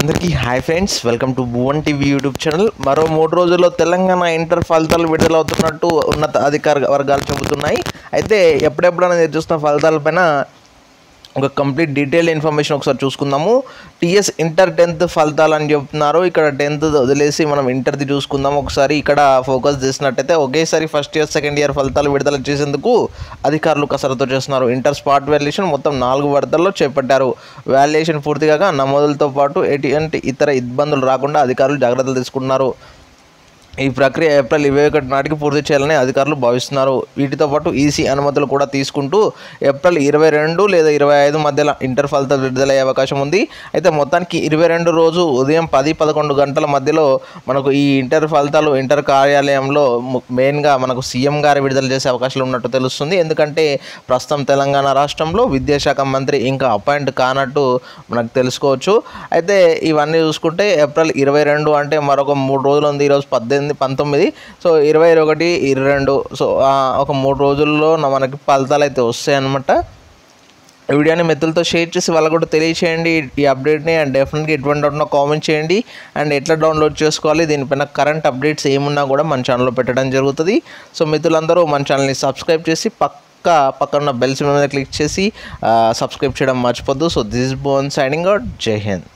అందరికీ hi friends, welcome to Bhuvan TV YouTube channel. మరో 3 రోజుల్లో తెలంగాణ ఇంటర్ ఫలితాలు విడుదలవుతున్నట్టు ఉన్నత అధికార వర్గాలు చెబుతున్నాయి. అయితే ఎప్పుడెప్పుడైనా చూస్తున్న ఫలితాలపైన ఒక కంప్లీట్ డీటెయిల్ ఇన్ఫర్మేషన్ ఒకసారి చూసుకుందాము. టీఎస్ ఇంటర్ 10th ఫలితాలు అని చెప్తున్నారు. ఇక్కడ 10th వదిలేసి మనం ఇంటర్ది చూసుకుందాం. ఒకసారి ఇక్కడ ఫోకస్ చేసినట్టయితే ఒకేసారి ఫస్ట్ ఇయర్ సెకండ్ ఇయర్ ఫలితాలు విడుదల చేసేందుకు అధికారులు కసరత్తు చేస్తున్నారు. ఇంటర్ స్పాట్ వాల్యుయేషన్ మొత్తం 4 విడతల్లో చేపట్టారు. వాల్యుయేషన్ పూర్తిగా నమోదులతో పాటు ఎటువంటి ఇతర ఇబ్బందులు రాకుండా అధికారులు జాగ్రత్తలు తీసుకున్నారు. ఈ ప్రక్రియ ఏప్రిల్ 21 నాటికి పూర్తి చేయాలని అధికారులు భావిస్తున్నారు. వీటితో పాటు ఈసీ అనుమతులు కూడా తీసుకుంటూ ఏప్రిల్ 22 లేదా 25 మధ్యలో ఇంటర్ ఫలితాలు విడుదలయ్యే అవకాశం ఉంది. అయితే మొత్తానికి 22 రోజు ఉదయం 10-11 గంటల మధ్యలో మనకు ఈ ఇంటర్ ఫలితాలు ఇంటర్ కార్యాలయంలో మెయిన్గా మనకు సీఎం గారు విడుదల చేసే అవకాశాలు ఉన్నట్టు తెలుస్తుంది. ఎందుకంటే ప్రస్తుతం తెలంగాణ రాష్ట్రంలో విద్యాశాఖ మంత్రి ఇంకా అపాయింట్ కానట్టు మనకు తెలుసుకోవచ్చు. అయితే ఇవన్నీ చూసుకుంటే ఏప్రిల్ 22 అంటే మరొక 3 రోజులు ఉంది. ఈరోజు 18, 19, సో 21, 22, సో ఒక 3 రోజుల్లో మనకి ఫలితాలు అయితే వస్తాయి అన్నమాట. ఈ వీడియోని మిత్రులతో షేర్ చేసి వాళ్ళకు కూడా తెలియచేయండి ఈ అప్డేట్ని. అండ్ డెఫినెట్గా ఎటువంటి డౌట్ కామెంట్ చేయండి. అండ్ ఎట్లా డౌన్లోడ్ చేసుకోవాలి, దీనిపైన కరెంట్ అప్డేట్స్ ఏమున్నా కూడా మన ఛానల్లో పెట్టడం జరుగుతుంది. సో మిత్రులందరూ మన ఛానల్ని సబ్స్క్రైబ్ చేసి పక్కన బెల్ సింబల్ మీద క్లిక్ చేసి సబ్స్క్రైబ్ చేయడం మర్చిపోద్దు. So this is Bhuvan signing out. Jai Hind.